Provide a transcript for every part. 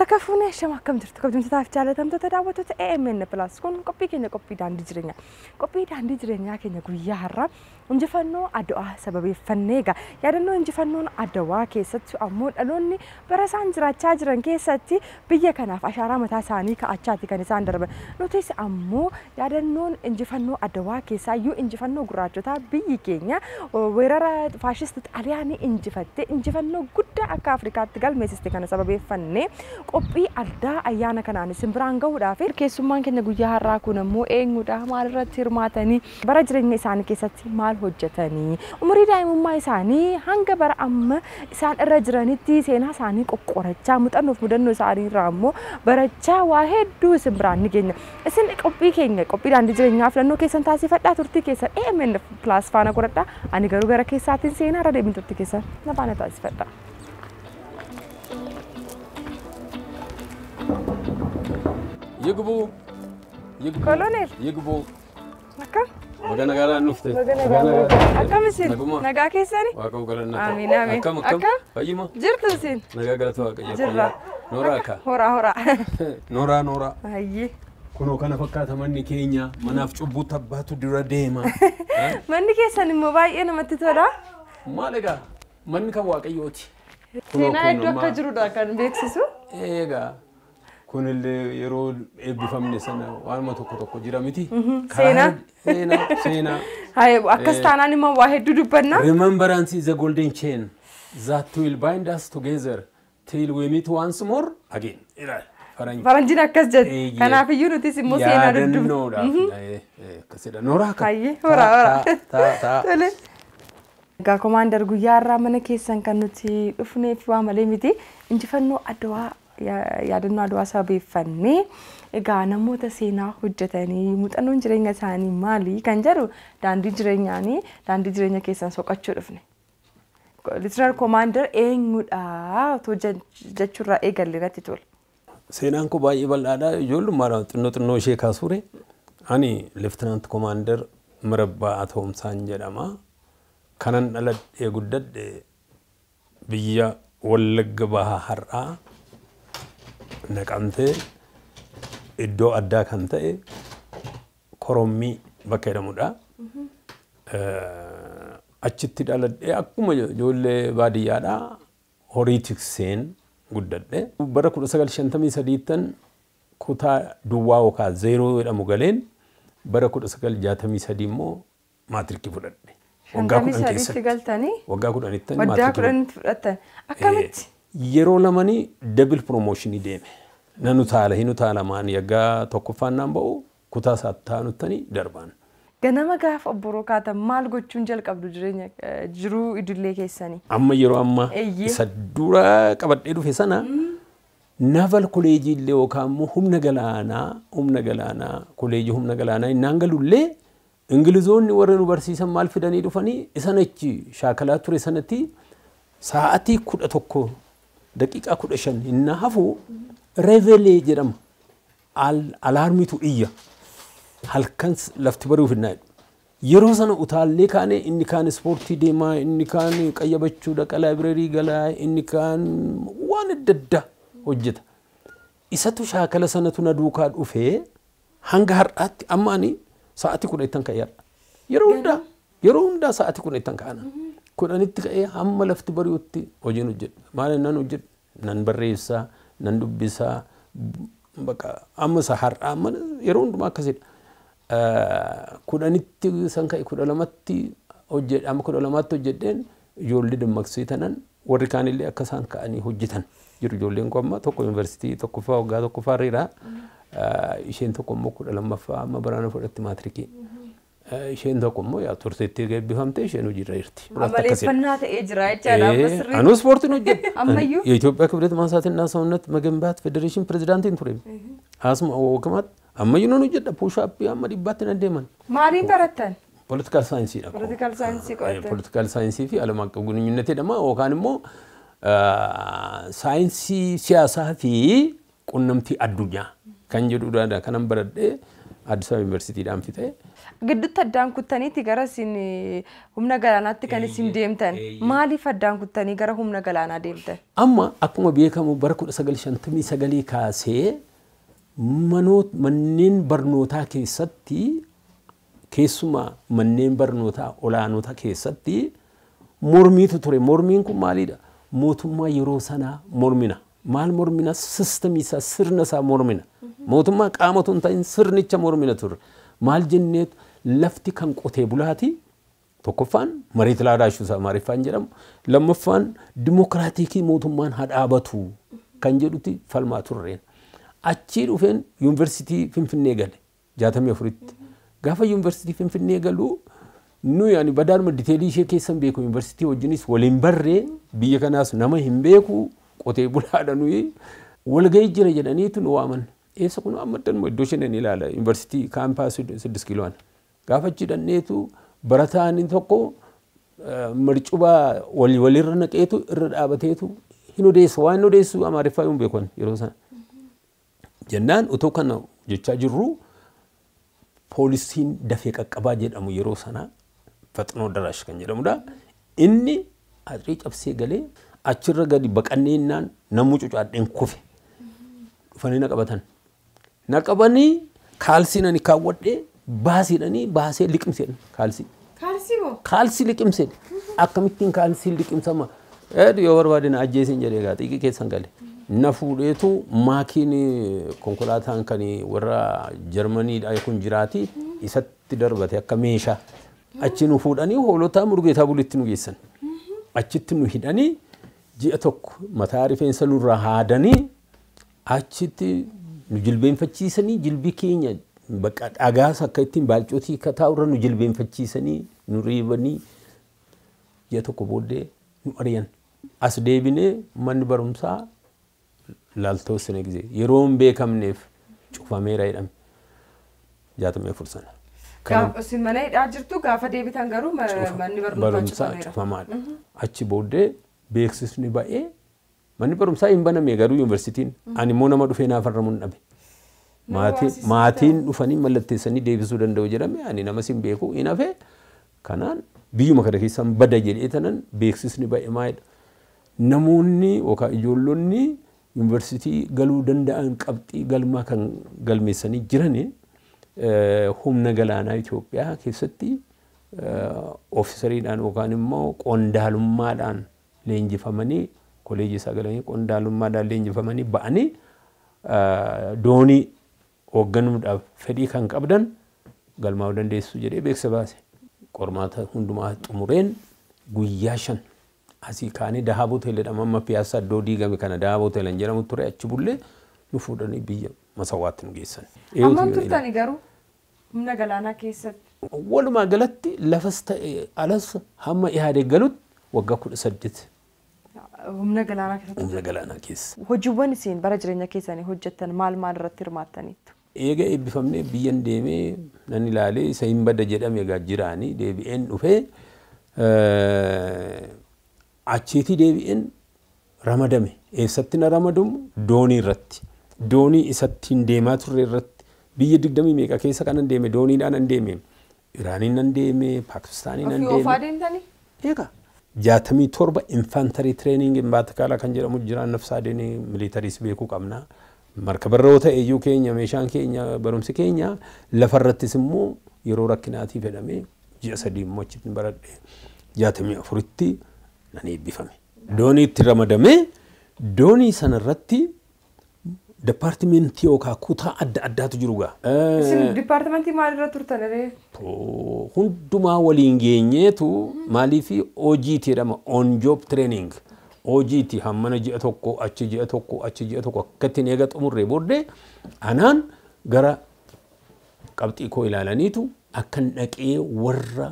Harkafuun shama akkam jirtu kabajamtoota taaf jaalatamtoota daawwattoota AMN Plus kun qophii keenya qophii daandii jireenyaa. Qophii daandii jireenyaa keenya guyyaa har'aa injifannoo Adwaa sababeeffannee egaa yaadannoo injifannoon Adwaa keessatti ammoo dhaloonni bara isaan jiraachaa jiran keessatti biyya kanaaf ashaaraa mataa isaanii kaa'achaati kan isaan darban. Nutis ammoo yaadannoon injifannoo Adwaa keessaayyuu injifannoo gurraachotaa biyyi keenya weerara faashisti Xaaliyaanii injifattee injifannoo guddaa akka Afrikaatti galmeessiste kana sababeeffannee qophii addaa ayyaana kanaan simbiraan gahuudhaaf keessummaan keenya guyyaa har'aa kun ammoo eenyudha maal irratti hirmaatanii bara jireenya isaanii keessatti maal hojjetanii umurii daa'imummaa isaanii hanga bara amma isaan irra jiranitti seenaa isaanii qoqqorachaa muuxannoof mudannoo isaanii irraa ammoo barachaa waa hedduu simbiraan ni geenya. Isin qophii keenya qophii daandii jireenyaa filannoo keessan taasifadhaa turtii keessan AMN Plus faana godhadhaa ani garuu gara keessaatiin seenaa irra deebiin turtii keessan na faana taasifadhaa. يقبو كولونيل يقبو نكا وكان قال نفته أكم سين نجا كيساني واكم قالنا آمين آمين أكم أيما جرتو سين نجا قالت واك جرا نوراكا هورا نورا هاي كنو كان فكرت مني كينيا مناف شبو تباتو درا ديما مني كيساني موبايل أنا متتورا ما لقى مني كواك أيوتي سينا يدوك كجرو كان بيكسسو إيجا كون اللي يرول بفهمني سنة وأنا توكو جرامتي سينا هاي أكستانا نما واحد دودبنا remembrance is a golden chain that will bind us together till we meet once more again فرنجنا كسجد كنا في يونتي سمو سينا دودب كسيدا نوراكا هاي هورا تولي غا كوماندر غيارا من كيسان كانوتي دفني في وامالي ميتي injifannoo Adwaa yaadannoo Adwaa sababeeffannee egaa namoota seenaa hojjetanii muuxannoon jireenya isaanii maali kan jedhu daandii jireenya keessan soqachuu dhufne. Lieutenant Commander eenyudha otoo jechuurraa eegalle irratti tole. Seenaan koo baay'ee bal'aadha. Ijoollummaadhaan xinnoo ishee kaasuure ani Lieutenant Commander Mirabbaa Atoomsaan jedhama. Kanan dhaladhee guddadhe biyya Wallagga Bahaa har'aa naqamtee iddoo addaa kan ta'e Korommii bakka jedhamudha. Achitti dhaladhee akkuma ijoollee baadiyyaadhaa horii tikseen guddadhe. Bara 1953 kutaa duwwaa yookaan zeeroo jedhamu galeen bara 1963 immoo maatirikii fudhadhe. Waggaa 10 keessatti galtanii waggaa 10tti fudhatan akkamitti yeroo lamanii double promotion deeme nanu taala hinu taala maan yaggaa tokkoffaan naan ba'u kutaa saattaanuttanii darbaan ganama gaaf obboroo kaatan maal gochuun jalqabdu jireenya jiruu idilee keessanii amma yeroo amma isa dura qabadhee dhufe sana naval kolleejii illee yookaan humna galaanaa kolleejii humna galaanaa innaan galullee Ingilizoonni warra nu barsiisan maal fidanii dhufanii isanachi shaakalaa ture sanatti sa'aatii 11 daqiiqaa 15 inna hafu revelee jedhama alaarmitu iyya halkan lafti baruuf innaa yeroo sana utaallee kaane inni kaan ispoortii deemaa inni kaan qayyabachuu dhaqa laabireerii galaa inni kaan waan adda hojjeta isatu shaakala sanatu na duukaa dhufee hanga har'aatti amma ani sa'aatii 10 ka'eera. Yeroo hundaa sa'aatii 10 ka'ana. 10tti ka'ee hamma lafti bari'utti hojiin hojjedha. Maal nan hojjedha? Nan barreessaa, nan dubbisaa, bakka amma isa har'aa amma yeroo hundumaa akkasidha. 10tti san ka'e 12tti hojjedha. Amma 12tti hojjedheen ijoollee dammaqsee tanan warri kaanillee akka isaan ka'anii hojjetan jiru ijoolleen koo amma tokko yuunivarsiitii tokkoffaa waggaa tokkoffaa irraa isheen tokko immoo 12ffaa amma baraana fudhatti maatirikii. Isheen tokko immoo yaa turteetti eebbifamtee isheen hojiirra jirti. Amaleeffannaa ta'ee jira jechaadha amma sirrii. Anu ispoortiin hojjedha. Ammayyuu የኢትዮጵያ ክብደት ማንሳትና ሰውነት መገንባት ፌዴሬሽን ፕሬዝዳንቲን ቱሬ አስማ ወከማት አማዩ ነው hojjedha push-up amma dhibbaatti nan deeman. Maaliin barattan? Political science dha. Political science qo'atte. Political science fi alama akka gunyunnete dama yookaan immoo saayinsii siyaasaa fi qunnamtii addunyaa kan jedhudha kanan baradhee Addis Ababa Yuunivarsiitiidhaan fixee. Gidduutti addaan kuttaniiti gara isin humna galaanaatti kan isin deemtan. Maaliif addaan kuttanii gara humna galaanaa deemtan? Amma akkuma beekamu bara 1959 kaasee manneen barnootaa keessatti keessumaa manneen barnootaa olaanotaa keessatti mormiitu ture. Mormiin kun maalidha? Mootummaa yeroo sanaa mormina. Maal mormina? Sistemii isaa sirna isaa mormina. Mootummaa qaama tun ta'in sirnicha mormina ture. Maal jenneetu lafti kan qotee bulaati. Tokkoffaan mareet laadaashuu isaa Amaariffaan jedhamu. Lammaffaan dimokiraatikii mootummaan haa dhaabatu kan jedhuti falmaa turreen. Achii dhufeen yuunivarsiitii Finfinnee gale 64tti. Gaafa yuunivarsiitii Finfinnee galu nuyi ani badaadhuma diteelii ishee keessan beeku yuunivarsiitii wajjinis waliin barree biyya kanaas nama hin beeku qotee bulaadha nuyi walgahii jira jedhaniitu nu waaman. Eessa kun amma danuma iddoo isheen ilaala yuunivarsiitii kaampaasii 6 kiiloo. Gaafa achi dhanneetu barataan tokko marcubaa walirra naqeetu irra dhaabateetu hin odeessu waan odeessu Amaariffaa hin beekon yeroo sana. Jennaan utoo kana jechaa jirru poolisiin dafee qaqqabaa jedhamu yeroo sana Faxinoo Daraash kan jedhamudha. Inni adrii cabsee galee achirra gadi baqanneennaan namuu cucaadheen kufe. Dhufanii na qabatan. Na qabanii kaalsii nani kaawwadhee baasiidhanii baasee liqimseedha kaalsii. Kaalsii moo? Kaalsii liqimseedha. Akkamittiin kaalsii liqimsama? Yoo barbaade na ajjeesin jedhee gaa xiqqii keessan gale. Na fuudheetu maakiin konkolaataan kan warra Jarmaniidha kun jiraati isatti darbate akka meeshaa. Achi nu fuudhanii hoolotaa Murgeetaa Bulitti nu geessan. Achitti nu hidhanii ji'a tokko mataa rifeensa nurraa haadanii achitti nu jilbeenfachiisanii jilbii keenya bakka dhagaas akka ittiin baalcootii kataa'urra nu jilbeenfachiisanii nu riibanii ji'a tokko booddee nu ari'an. As deebinee manni barumsaa laaltoosine gisee yeroo hin beekamneef cufameera jedhame 64 sana. Isin mana hidhaa jirtu gaafa deebitan garuu manni barumsaa cufamaadha. Achi booddee beeksisni ba'ee manni barumsaa hin baname garuu yuunivarsiitiin ani immoo nama dhufee naaf harramuu hin dhabe. Maatiin dhufanii mallatteessanii deebisuu danda'u jedhame ani nama sin beeku hin hafe kanaan biyyuma kana keessaan bada jedhee tanan beeksisni ba'e maayidha. Namoonni yookaan ijoollonni yuunivarsiitii galuu danda'an qabxii galmaa kan galmeessanii jiranii humna galaanaa Itoophiyaa keessatti oofisariidhaan yookaan immoo qondaalummaadhaan leenjifamanii kolleejii isaa galanii qondaalummaadhaan leenjifamanii ba'anii doonii hoogganuudhaaf fedhii kan qabdan galmaa'uu dandeessu jedhee beeksisa baase. Qormaata hundumaa xumureen guyyaa 5 asii kaanii Dahaab Hoteelidhaan amma Piyaasaa iddoo diigame kana Dahaab Hoteelan jedhamu ture achi bullee nu fuudhanii biyya Masawaatti nu geessan. Ammam turtani garuu humna galaanaa keessatti? Walumaa galatti lafas ta'e alas hamma Ihaadeg galutti waggaa 18. Humna galaanaa keessatti? Humna galaanaa keessa. Hojiiwwan isin bara jireenya keessanii hojjettan maal irratti hirmaattaniittu? Eega eebbifamnee biyyan deemee nan ilaalee isa hin bada jedhame egaa jiraanii deebi'een dhufee achiitii deebi'een ramadame. Eessatti na ramadamu doonii irratti. Doonii isatti hin deemaa turre irratti biyya 20 meeqa keessa kanan deeme dooniidhaan nan deeme. Iraaniin nan deeme, Paakistaaniin nan deeme. Ofii ofaa deemtanii? Eega 67 infantarii tireeningii Baatakaalaa kan jedhamu jiraan nafsaadeen militariis beekuu qabna. Markabarra ta'e iyyuu keenya meeshaan keenya barumsi keenya lafarrattis immoo yeroo rakkinaatii fedhamee ji'a 3 immoo achitti baradhe 64tti nan eebbifame. Doonii itti ramadamee doonii sanarratti departimentii yookaan kutaa adda addaatu jiru gaa. Isin departimentii maalirra turtan? Hundumaa waliin geenyeetu maaliif OJT jedhama on job training. OJT hammana ji'a tokko achi ji'a tokko achi ji'a tokko akkattiin eega xumurree booddee anaan gara qabxii koo ilaalaniitu akkan dhaqee warra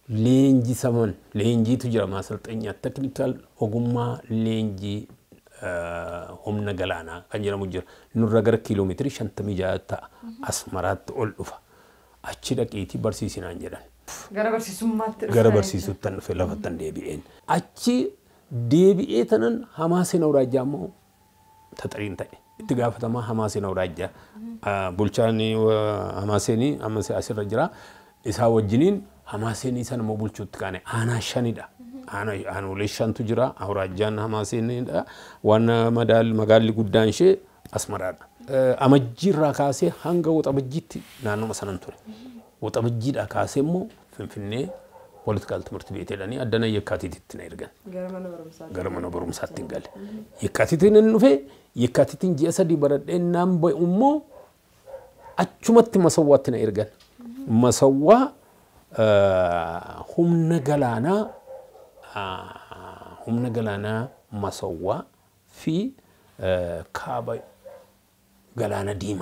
leenjisaman leenjiitu jira maasalxeenyaa teknikal ogummaa leenjii humna galaanaa kan jedhamu jira nurra gara kiiloomeetirii 56 ta'a Asmaraatti ol dhufa achi dhaqiitii barsiisinaan jedhan. Gara barsiisummaatti dhufe? Gara barsiisuttan dhufe lafattan deebi'een achi deebi'ee tanan Hamaaseen Awraajjaa immoo taxariin ta'e اتقافتما حماسين أوراجا بولشاني وحماسيني أسر جرا إسا وجنين حماسيني إسا نمو بولشو تكاني أنا شانيدا أنا وليشان تجرا أوراجان حماسيني وانا مقال قدان شيء أسمران أمجير راكاسي هنگا وطبجيت نانو مثلا توري وطبجيت أكاسي مو فنفني political ትምህርት ቤት ሄደኒ አደና የካቲት ነይርገን ገረመኖ በሩምሳት ትንገል የካቲትን እንፈ የካቲትን ጂሰዲ በረደናም በኡሞ አቹመት መሰዋት ነይርገን መሰዋ ሁምነ ገላና መሰዋ ፊ ካባ ገላና ዲማ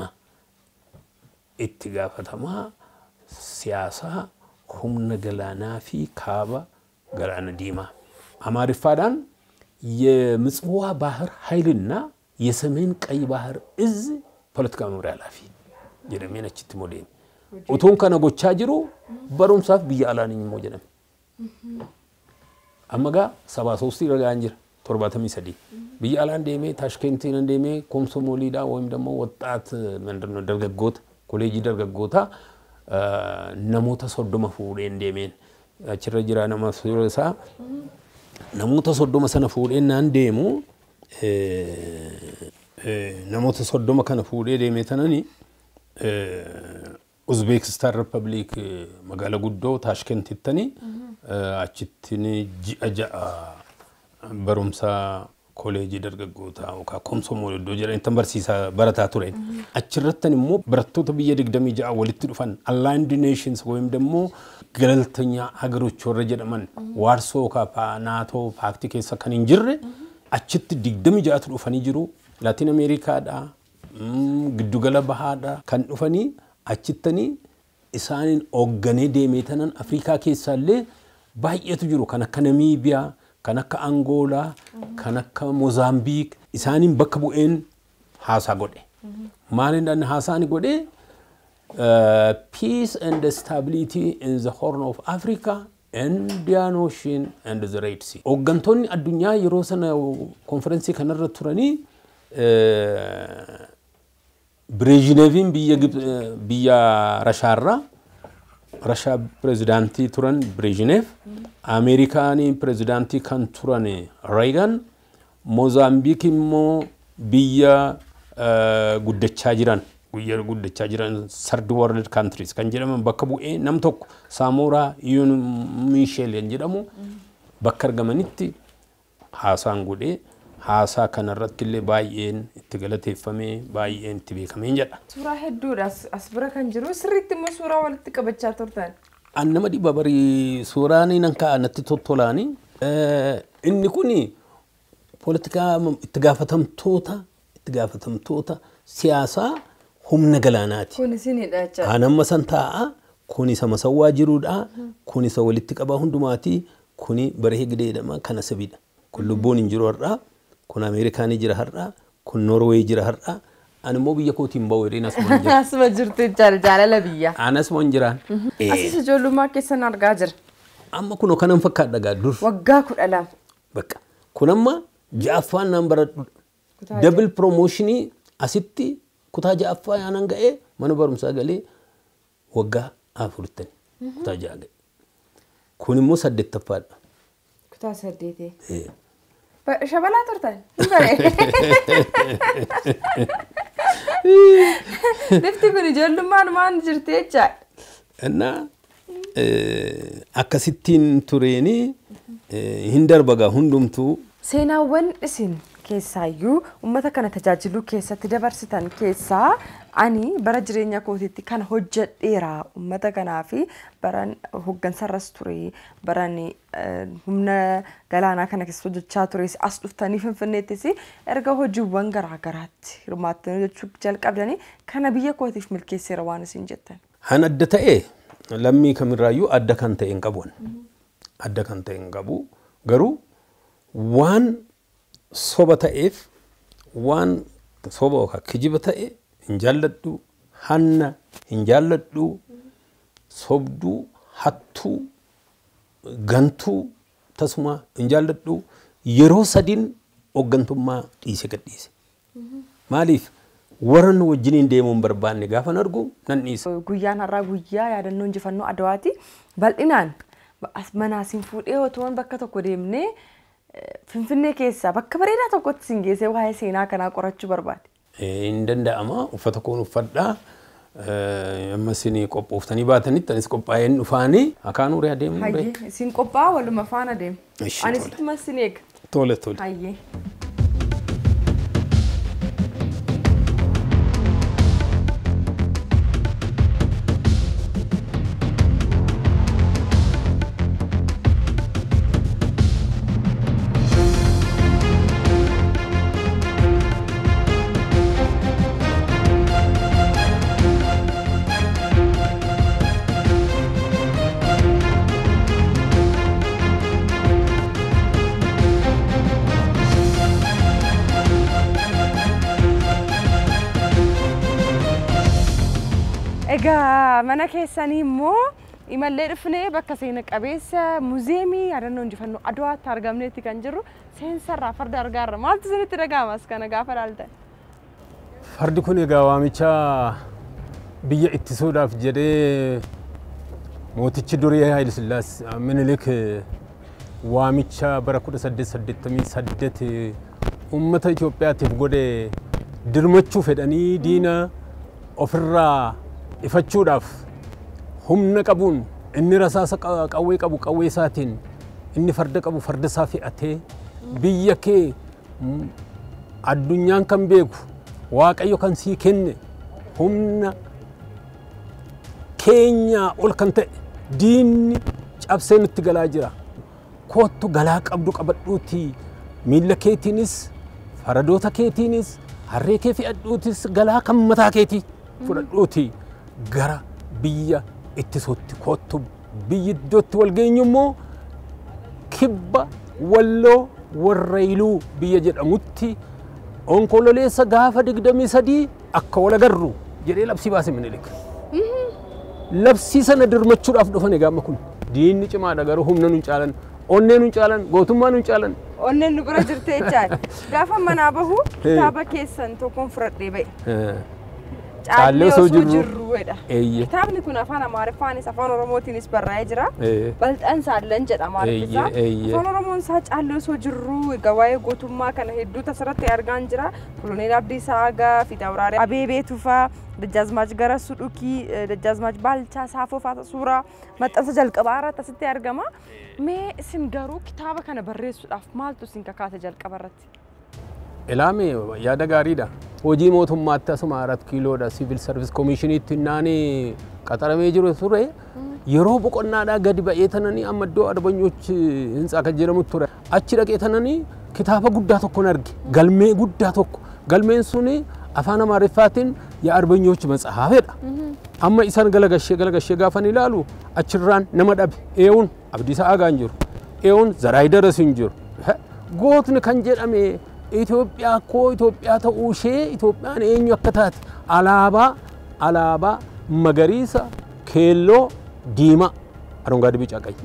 ኢትጋፈተማ ሲያሳ humna galaanaa fi kaaba galaana diimaa አማሪፋዳን የምጽዋ ባህር ኃይልና የሰሜን ቀይ ባህር እዝ ፖለቲካ መምሪያ ኃላፊ የደመነችት ሞዴል ኦቶን ከነጎቻ ጅሩ በሩምሳፍ ቢያላንኝ ሞጀነም አመጋ 73 ይረጋንጅር ቶርባተም ይሰዲ ቢያላን ደሜ ታሽከንቲን እንደሜ ኮምሶሞሊዳ ወይም ደግሞ ወጣት ምንድነው ደርገጎት ኮሌጅ ደርገጎታ namoota 30 fuudheen deemeen achirra jira nama suuresa namoota 30 sana fuudheen naan deemu namoota 30 kana fuudhee deemee tanani Uzbekistan Republic magala guddoo Tashkent ittani achittini ji'a barumsa ኮሌጅ ደርገጎታ ወካ ኮምሶሞል ዶጀራ እንተምበርሲሳ በረታ ቱሬን አችረተን ሞ በረቶተ ብየ ድግደም ይጃ ወልት ዱፋን አላይንድ ኔሽንስ ወይም ደሞ ገለልተኛ ሀገሮች ወረጀደመን ዋርሶ ካፓ ናቶ ፓክቲ ከሰ ከን እንጅር አችት ድግደም ይጃ ዱፋን ይጅሩ ላቲን አሜሪካ ዳ ግዱ ገለባሃዳ ከን ዱፋኒ አችተኒ ኢሳኒን ኦገኔ ዴሜተነን አፍሪካ ከሰለ ባየቱ ጅሩ ከነከ ናሚቢያ kanaka Angola kanaka Mozambique isanin bakbu'en hasa gode malin dan hasani gode peace and stability in the Horn of Africa, Indian Ocean and the Red Sea ogantoni adunya yerosana conference kanarra turani Brezhnevin biya Rasharra Russia presidenti turan Brezhnev Amerikani presidenti kan turan Reagan Mozambique mo biya guddacha jiran third world countries kan jedhaman bakka bu'ee nam tokko Samora Yun Michel jedhamu bakka argamanitti haasaan godhee haasaa kanarratti illee baay'een itti galateeffamee baay'een itti beekameen jedha. Suuraa hedduudha as bira kan jiru sirriitti immoo suuraa walitti qabachaa turtan. Annama dhibba barii suuraan nan kaa'anatti tottolaani. Inni kuni poolitikaa itti gaafatamtoota siyaasaa humna galaanaati. Kun isinidha jecha. Anamma san taa'a kun isa masawwaa jiruudha kun isa walitti qabaa hundumaati kuni baree gideedhama kana sabidha. Kun lubbuun hin jiru har'a. kun Amerikaanii jira har'a kun Norway jira har'a ani mo biyya kootiin bawwedeen asuma jira asuma jirtu jaalala biyya anas mon jiraan asis ijoollummaa keessan argaa jira amma kuno kanan fakkaadha gaa dur waggaa 12 bakka kun amma ja'affaan nan baradhu double promotion asitti kutaa ja'affaa yaanan ga'ee mana barumsaa galee waggaa 4 kutaa ja'a ga'e kun immoo 8ffaadha kutaa 8 شبلا ترتان نفتي كوني جلو ما نجرتي جاي أنا أكاسيتين توريني هندر بقى هندمتو سينا وين اسين كيسايو ومتى كانت تجاجلو كيسا تدبرستان كيسا أني برجرين يكوتي كان هجة إيرا ومتى كان في بران هجن سرستوري براني همنا قالنا كان كسوج تشاتوريس أصل ثاني في النتيسي أرجع هجو وانجر عقارات رماتنا جت جالك أبداني كان بيا كوتي في ملكي سيروان سنجتن هن أدتا إيه لمي كم رايو أدتا كان تينكابون أدتا كان تينكابو غرو وان صوبة إف وان صوبة كجيبة إيه إنجلدو هن إنجلدو صوبدو حتو غنتو تسمع إنجلدو يروسدين أو غنتو ما تيسي كتيسي maaliif warra nu wajjiniin deemuun barbaanne gaafa argu nan dhiisa. Guyyaan har'aa guyyaa yaadannoo injifannoo Adwaati. Bal'inaan manaasin fuudhee otoon bakka tokko deemnee Finfinnee keessaa bakka bareedaa tokkotti sin geessee waa'ee seenaa kanaa qorachuu barbaade. Hin danda'ama uffata koon uffadhaa. Amma isin qophooftanii baatanitti anis qophaa'een dhufaanii akaan uree adeemu. Hayyee isin qophaa'aa waluma faana deemu. Anis ittuma isin eega. Tole tole. Hayyee. Egaa mana keessanii immoo imallee dhufnee bakka seena qabeessa muuziyeemii yaadannoo injifannoo Adwaatti argamneetti kan jirru seensarraa farda argaarra. Maaltu isinitti dhaga'ama as kana gaafa ilaaltan? Fardi kun egaa waamicha biyya ittisuudhaaf jedhee mootichi durii Haayile Sillaasee Minilik waamicha bara 1888 uummata Itoophiyaatiif godhe dirmachuu fedhanii diina ofirraa ifachuudhaaf humna qabuun inni rasaasa qawwee qabu qawwee isaatiin inni farda qabu farda isaa fe'atee biyya kee addunyaan kan beeku Waaqayyo kan sii kenne humna keenya ol kan ta'e diinni cabsee nutti galaa jira. Kottu galaa qabdu qabadhuuti miilla keetiinis faradoota keetiinis harree kee fe'adhuutis galaa kan mataa keetii fudhadhuuti. Gara biyya ittisuutti kottu biyyi iddootti wal geenyu immoo kibba Walloo Warrayluu biyya jedhamutti onkololeessa gaafa 23 akka wal agarru jedhee labsii baase Minilik. Labsii sana dirmachuudhaaf dhufan egaa amma kun diinni cimaadha garuu humna nu caalan onnee nu caalan gootummaa nu caalan. Onneen nu bira jirtee jechaadha. Gaafa manaa bahu kitaaba keessan tokkoon fudhadhee ba'e. Caallee osoo jirruudha. Kitaabni kun afaan Amaariffaanis afaan Oromootiinis barraa'ee jira. Bal'aan saallan jedha Amaariffaa. Afaan Oromoon isaa caallee osoo jirru egaa waa'ee gootummaa kana hedduu asirratti argaan jira. Koloneel Abdiisaa Agaa, Fiixaawuraaree Abeebee Tufaa, Dajjaazmaach Garassuu Dhukii, Dajjaazmaach Baalchaa Saafoo fa'aa suuraa maxxansa jalqabaa irratti asitti argama. Mee isin garuu kitaaba kana barreessuudhaaf maaltu isin kakaase jalqaba irratti? Ilaame yaada gaariidha. Hojii mootummaatti asuma 4 kiiloodha Civil Service Commissioniitti naanii qaxaramee jiru ture. Yeroo boqonnaadhaa gadi ba'ee tananii amma iddoo arbanyoochi hintsaa kan jedhamu ture. Achi dhaqee tananii kitaaba guddaa tokkoon arge. Galmee guddaa tokko. Galmeen suni afaan Amaariffaatiin yaa arbanyoochi matsaafedha. Amma isaan galagashee gaafan ilaalu achirraan nama dhabe. Eewun Abdiisaa Agaan jiru. Eewun Zaraay Darasin jiru. Gootni kan jedhame Itoophiyaa koo Itoophiyaa ta'uu ishee Itoophiyaan eenyu akka taate alaabaa magariisa keelloo diimaa arongaadii bicaa qayi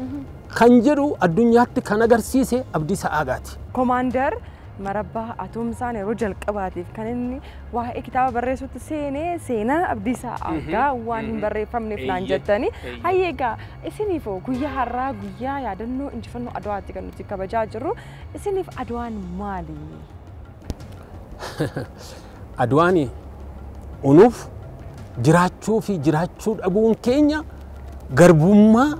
kan jedhu addunyaatti kan agarsiise Abdiisaa Agaati. Komaander Marabbaa Atoomsaan yeroo jalqabaatiif kan inni waa'ee kitaaba barreessuutti seenaa Abdiisaa Agaa waan hin barreeffamneef naan jettanii hayyeegaa isiniif guyyaa har'aa guyyaa yaadannoo injifannoo Adwaatti kan nuti kabajaa jirru isiniif Adwaan maali? Adwaani unuuf jiraachuu fi jiraachuu dhabuun keenya garbummaa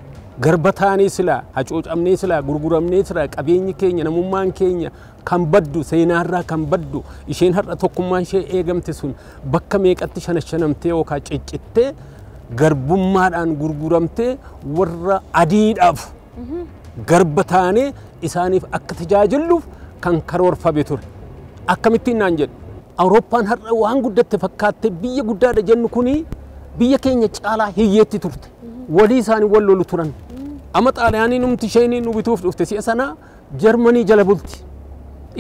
garba taanee silaa hacuucamnee silaa gurguramnee silaa qabeenyi keenya namummaan keenya kan baddu seenaarraa kan baddu isheen har'a tokkummaan ishee eegamte sun bakka meeqatti shanashanamtee yookaan ciccittee garbummaadhaan gurguramtee warra adiidhaaf garba taanee isaaniif akka tajaajilluuf kan karoorfame ture. Akkamittiin naan jedhu Awurooppaan har'a waan guddatte fakkaatte biyya guddaadha jennu kuni biyya keenya caalaa hiyyeetti turte. Walii isaanii wal lolu turan. Amma Xaaliyaanii numti isheen nu bituuf dhufte si'a sana Jarmanii jala bulti.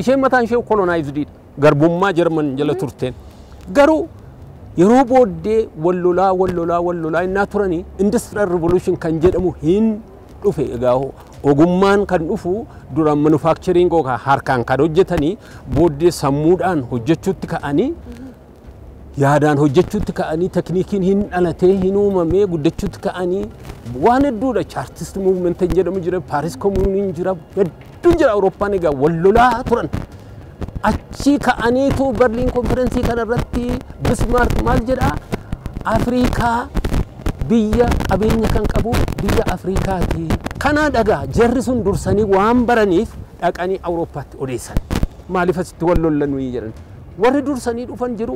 Isheen mataan ishee kolonaayizdidha. Garbummaa Jarman jala turteen. Garuu yeroo booddee wal lolaa innaa turanii Industrial Revolution kan jedhamu hin dhufe egaa ogummaan kan dhufu dura manufacturing yookaan harkaan kan hojjetanii booddee sammuudhaan hojjechuutti ka'anii yaadaan hojjechuutti ka'anii tekniikiin hin dhalatee hin uumamee guddachuutti ka'anii waan hedduudha. Chartist movement jedhamu jira, Paris Commune jira, hedduun jira. Awurooppaan egaa wal lolaa turan. Achi ka'aniitu Berliin konferensii kanarratti Bismarck maal jedhaa Afrikaa biyya qabeenya kan qabu biyya Afrikaati. Kana dhagaa jarri sun dursanii waan baraniif dhaqanii Awurooppaatti odeessan. Maaliif asitti wal lollanuu jedhan. Warri dursanii dhufan jiru,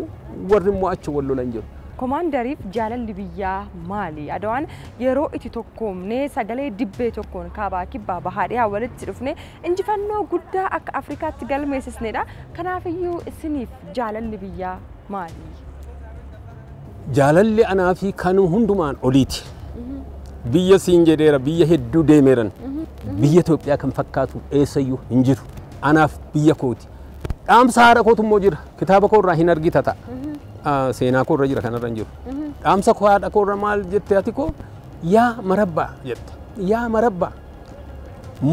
warri immoo achi wal lolan jiru. Komaandariif jaalalli biyyaa maali? Adawaan yeroo itti tokkoomnee sagalee dibbee tokkoon kaabaa kibbaa bahaa dhiyaa walitti dhufnee injifannoo guddaa akka Afrikaatti galmeessisnedha. Kanaafiyyuu isiniif jaalalli biyyaa maali? Jaalalli anaa fi kan hundumaan oliiti. Biyya siin jedheera, biyya hedduu deemeeran. Biyya Itoophiyaa kan fakkaatu eessayyuu hin jiru. Anaaf biyya kooti. Dhaamsa haadha kootu immoo jira. Kitaaba koorraa hin argita ta'a. Seenaa koorra jira kanarra hin jiru. Dhaamsa koo haadha koorra maal jette ati koo? Yaa marabbaa jette. Yaa marabbaa.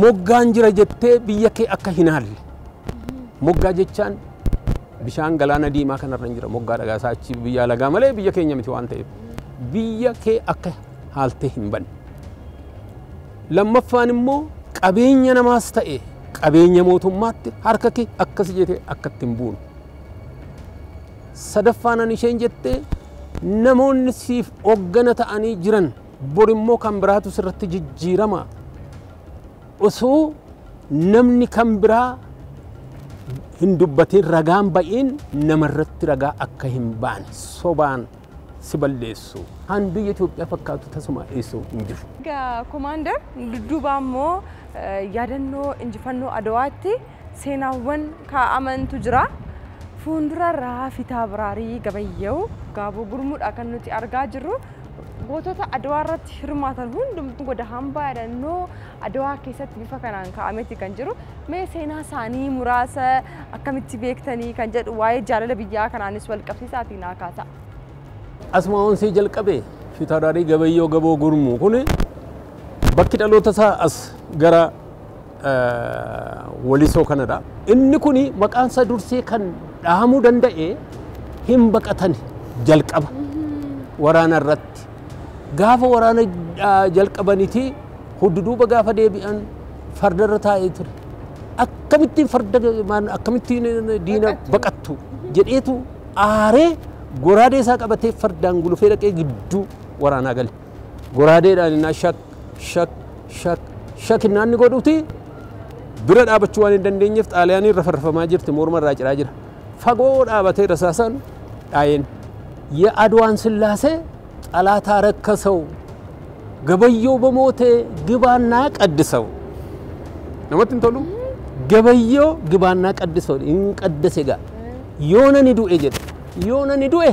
Moggaan jira jettee biyya kee akka hin haalle. Moggaa jechaan bishaan galaana diimaa kanarra hin jira. Moggaa dhagaa saachi biyya lagaa malee biyya keenya miti waan ta'eef. Biyya kee akka haaltee hin banne. Lammaffaan immoo qabeenya namaas ta'e qabeenya mootummaatti harka kee akkas jettee akkatti hin buune. Sadaffaan ani isheen jettee namoonni siif hoggana ta'anii jiran bor immoo kan biraatu sirratti jijjiirama. Osoo namni kan biraa hin dubbatiin ragaan ba'iin namarratti ragaa akka hin baane sobaan si balleessu. Han biyya Itoophiyaa fakkaatu tasuma eessoo hin jiru. Egaa Komaandar dudduubaa immoo yaadannoo injifannoo Adawaatti seenaawwan kaa'amantu jira. Fuuldurarraa Fitaa Biraarii Gabayyoo Gaaboo Gurmuudha kan nuti argaa jirru. Gootota Adawaa irratti hirmaatan hundumtuu goda hambaa yaadannoo Adawaa keessatti bifa kanaan kaa'ameeti kan jiru. Mee seenaa isaanii muraasa akkamitti beektanii kan jedhu waa'ee jaalala biyyaa kanaanis wal qabsiisaatiin naa kaasa. Asuma onsee jalqabe Fitaa Biraarii Gabayyoo Gaaboo Gurmuu kun bakki dhaloota isaa as gara Walisoo kanadha. Inni kuni maqaan isaa dursee kan dhahamuu danda'e hin baqatan jalqaba waraana irratti. Gaafa waraana jalqabaniiti hudduuba gaafa deebi'an fardarra taa'ee ture. Akkamittiin farda akkamittiin diina baqattu jedheetu aaree goraadee isaa qabatee fardaan gulufee dhaqee gidduu waraanaa gale. Goraadeedhaan innaa shak inni godhuti bira dhaabachuu waan hin dandeenyeef xaaliyaanii rafarfamaa jirti morma irraa ciraa jira. Fagoo dhaabatee rasaasan dhaayeen. የአድዋን ስላሴ ጠላት አረከሰው ገበየው በሞቴ ግባና ቀድሰው ነመትን ተሉ ገበየው ግባና ቀድሰው እንቀደሰ ጋ ዮነን ዱኤ ጀደ ዮነን ዱኤ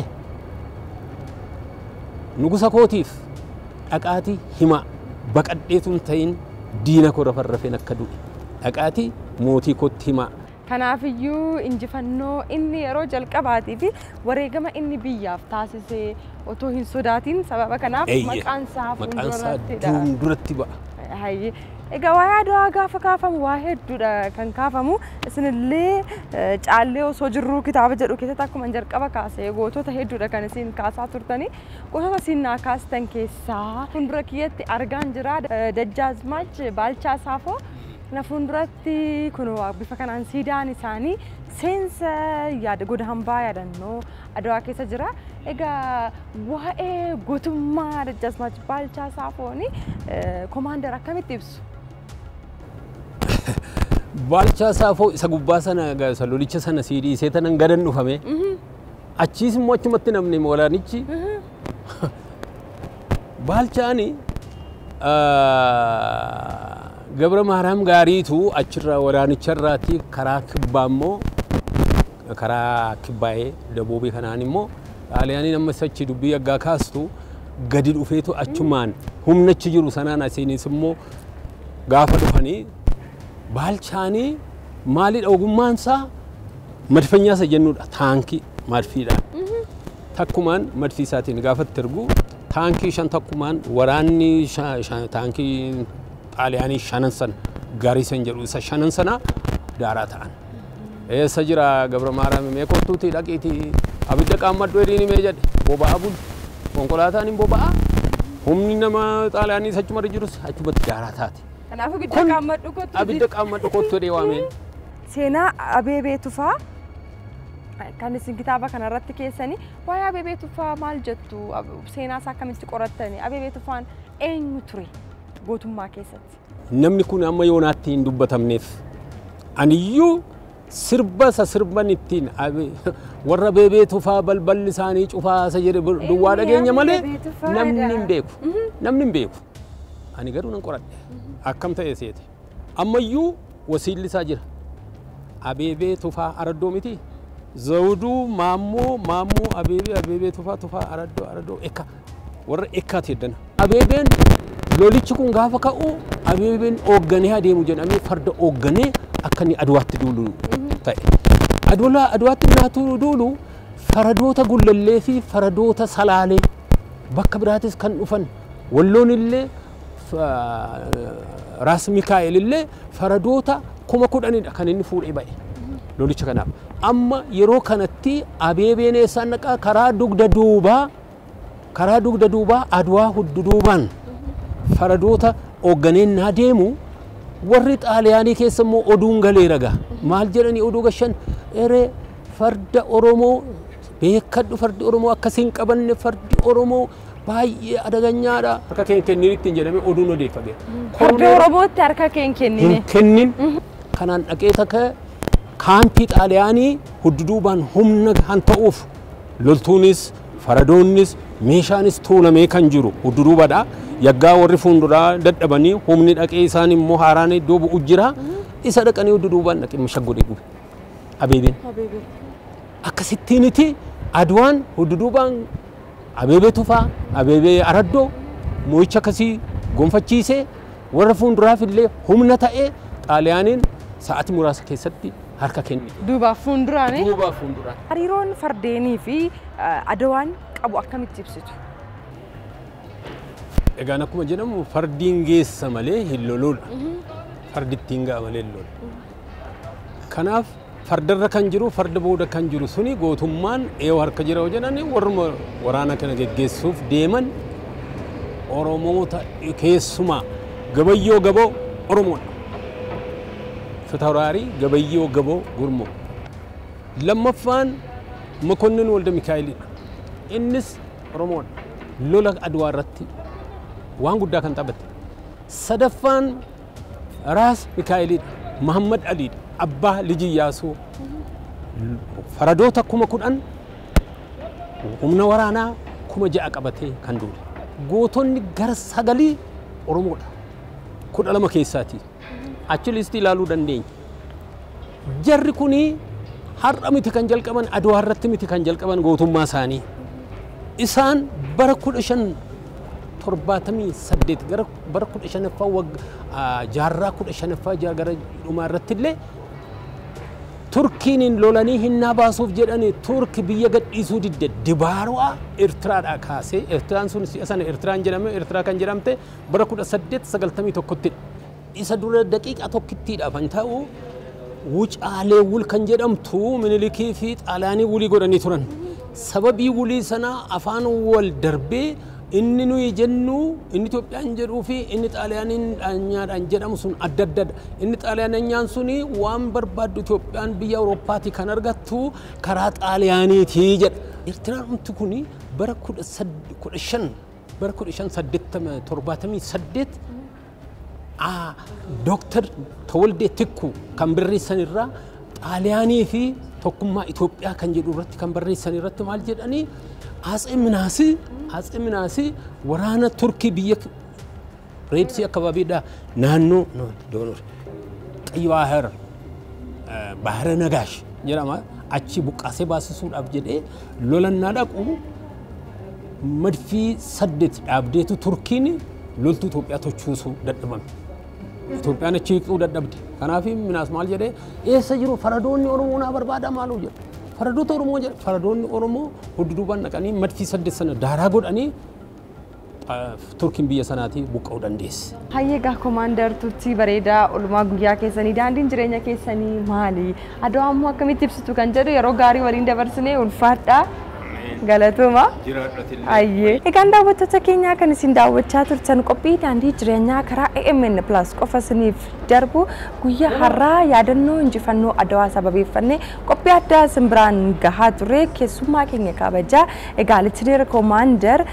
ንጉሰ ኮቲፍ አቃቲ ሂማ በቀዴቱን ተይን ዲነ ኮረፈረፈ ነከዱ አቃቲ ሞቲ ኮት ሂማ Kanaafiyyuu injifannoo inni yeroo jalqabaatii fi wareegama inni biyyaaf taasisee otoo hin sodaatiin sababa kanaaf maqaan isaa fuulduratti ba'a. Egaa waa'ee Adawaa gaafa kaafamu waa hedduudha kan kaafamu isinillee caallee osoo jirruu kitaaba jedhu keessatti akkuma jalqaba kaasee gootota hedduudha kan isin kaasaa turtanii gootota isin naa kaastan keessaa fuuldura kiyyatti argaan jira Dajjaazmaach Baalchaa Saafoo. Na fuulduratti kun bifa kanaan siidaan isaanii seensa yaada goda hambaa yaadannoo Adawaa keessa jira. Egaa waa'ee gootummaa Dajjaazmaach Baalchaa Saafooni Komaandar akkamitti ibsu? Baalchaa Saafoo isa gubbaa sana isa lolicha sana siidii isee tanan gadan dhufame. Achiis immoo achumatti namni moolaanichi. Baalchaani Gabra Maharam gaariitu achirraa waraanichaarraati karaa kibbaa immoo karaa kibbaa'ee dabuubii kanaan immoo xaaliyaaniin amma sachi dubbii yaggaa kaastu gadi dhufeetu achumaan humnachi jiru sanaan asiinis immoo gaafa dhufanii Baalchaanii maalidha ogummaan isaa madfanyaa isa jennuudha taankii madfiidhaan takkumaan madfii isaatiin gaafatti ergu taankii shan takkumaan waraanni taankii xaaliyaanii shanan sana gaarii san jedhu isa shanan sana daaraa ta'an. Eessa jira Gabra Maaraam mee kottuutii dhaqiitii abidda qaammadhu edhiini mee jedhe boba'aa bulu konkolaataan hin boba'a humni nama xaaliyaanii achuma jirus achumatti daaraa taati. Kanaafuu abidda qaammadhu kottu edhee waameen. Seenaa Abeebee Tufaa kan isin kitaaba kanarratti keessanii waa'ee Abeebee Tufaa maal jettu seenaa isaa akkamitti qorattani Abeebee Tufaan eenyu ture gootummaa keessatti? Namni kun amma yoonaatti hin dubbatamneef aniyyuu sirba isa sirban ittiin warra Abeebee Tufaa balballi isaanii cufaa isa jedhe duwwaa dhageenya malee namni hin beeku. Ani garuu nan qoradhe akkam ta'e seete ammayyuu wasiilli isaa jira. Abeebee Tufaa Araddoo miti Zawuduu Maammoo Abeebee Tufaa Araddoo Ekka warra Ekkaati heddana. Abeebeen lolichi kun gaafa ka'u Abeebeen hoogganee adeemu jedhamee farda hoogganee akka inni Aduwaatti duulu ta'e. Aduwaatti naatu duulu faradoota Gullallee fi faradoota Salaalee bakka biraatis kan dhufan Walloon illee Raas Mikaa'el illee faradoota 10,000 kan inni fuudhee ba'e lolicha kanaaf. Amma yeroo kanatti Abeebeen eessaan dhaqaa karaa dugda duubaa Aduwaa hudduduubaan faradoota hoogganeen naa deemu warri xaaliyaanii keessa immoo oduun galeera gaa maal jedhanii oduu gashan eree farda Oromoo beekadhu fardi Oromoo akkasiin qabanne fardi Oromoo baay'ee adaganyaadha harka keenya kenninitti hin jedhamee oduun odeeffame. Farda Oromootti harka keenya kennine. Kennin kanaan dhaqee takka kaampii xaaliyaanii hudduduubaan humna kan ta'uuf loltuunis faradoonnis meeshaanis tuulamee kan jiru hudduduubadha. Yaggaa warri fuunduraa dadhabanii humni dhaqee isaan immoo haaraan iddoo bu'u jira. Isa dhaqanii hudduduubaan dhaqee mashaggodee gube. Abeebeen. Akkasittiiniti Aduwaan hudduduubaan Abeebee Tufaa Abeebee Araddoo moo'icha akkasii gonfachiisee warra fuunduraaf illee humna ta'ee xaaliyaaniin sa'aatii muraasa keessatti harka kenne. Duubaaf fuunduraan. Hariiroon fardeenii fi Aduwaan qabu akkamitti ibsitu? Egaan akkuma jedhamu fardiin geessa malee hin loluudha. Fardi ittiin ga'a malee hin lolu. Kanaaf fardarra kan jiru farda booda kan jiru suni gootummaan eewu harka jira jedhani warra waraana kana geggeessuuf deeman Oromoota keessumaa Gabayyoo Gaboo Oromoodha. Fitawraarii Gabayyoo Gaboo Gurmoo. Lammaffaan Makonnin Walda Mikaa'elidha. Innis Oromoodha. Lola Aduwaa irratti waan guddaa kan taphate. Sadaffaan Raas Mikaa'elidha. Muhammad Aliidha. Abbaa Liji Iyyaasuu faradoota 10,000 humna waraanaa 6,000 qabatee kan duule. Gootonni gara 9 Oromoodha. 12 keessaati. Achi listii ilaaluu dandeenya. Jarri kuni har'a miti kan jalqaban Aduwaa irratti miti kan jalqaban gootummaa isaanii. Isaan bara 1578 gara bara 15ffaa jaarraa 15ffaa gara dhumaa irratti illee Turkiin lolanii hinnaa baasuuf jedhanii Turki biyya gadhiisuu didde Dibaaru'aa Eertiraadhaa kaasee Eertiraan sun si'a sana Eertiraan jedhame Eertiraa kan jedhamte bara 1891tti isa dura daqiiqaa tokkittiidhaaf kan ta'u Wucaalee Wul kan jedhamtu Minilikii fi Xaaliyaanii wulii godhanii turan. Sababii wulii sanaa afaan wal darbee inni nuyi jennu inni Itoophiyaan jedhuu fi inni Xaaliyaaniin dhaanyaadhaan jedhamu sun adda addadha. Inni Xaaliyaananyaan suni waan barbaaddu Itoophiyaan biyya Awurooppaatii kan argattu karaa Xaaliyaaniitii jedha. Eertiraan umti kuni bara 1578 Dooktar Tawaldee Tikkuu kan barreessan irraa Xaaliyaanii fi tokkummaa Itoophiyaa kan jedhu irratti kan barreessan irratti maal jedhanii Atsee Minaasii waraana Turkii biyya Reedsii akkababiidhaa naannoo Qayyi Bahara Nagaash jedhama achi buqqaasee baasisuudhaaf jedhee lolannaa dhaqu madfii 8 dhaabdeetu Turkiin loltuu Itoophiyaa tochuusuu dadhabame. Itoophiyaan achi hiiquu dadhabde. Kanaaf Minaas maal jedhee eessa jiru faradoonni Oromoo naa barbaada maaluu jedhe. Faradoota Oromoo jedhe faradoonni Oromoo hudduduubaan dhaqanii madfii 8 sana daaraa godhanii Turkiin biyya sanaati buqqa'uu dandeesse. Hayyeegaa komaander turtii bareedaa oolmaa guyyaa keessanii daandiin jireenya keessanii maali? Adawaa ammoo akkamitti ibsitu kan jedhu yeroo gaarii waliin dabarsinee ulfaadhaa. Galatuma. Ayyee. Egaan daawwattoota keenyaa kan isin daawwachaa turtan qophii daandii jireenyaa karaa AMN Plus qofa isiniif darbu guyyaa har'aa yaadannoo injifannoo Adawaa sababeeffannee qophii addaa isin biraan gahaa ture keessummaa keenya kabajaa egaa Leetineer Komaander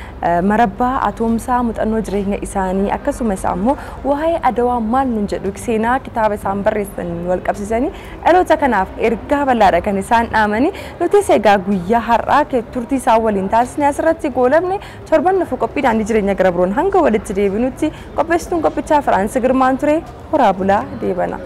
Marabbaa Atoomsaa muuxannoo jireenya isaanii akkasumas ammoo waa'ee Adawaa maal nun jedhu seenaa kitaaba isaan barreessan wal qabsiisanii dhaloota kanaaf ergaa bal'aadha kan isaan dhaamanii nutis egaa guyyaa har'aa turtii isaa waliin taasisnee asirratti goolabne torban nuuf qophii daandii jireenya gara biroon hanga walitti deebinutti qopheessituun qophichaa Firaansi Girmaan ture horaa bulaa deebana.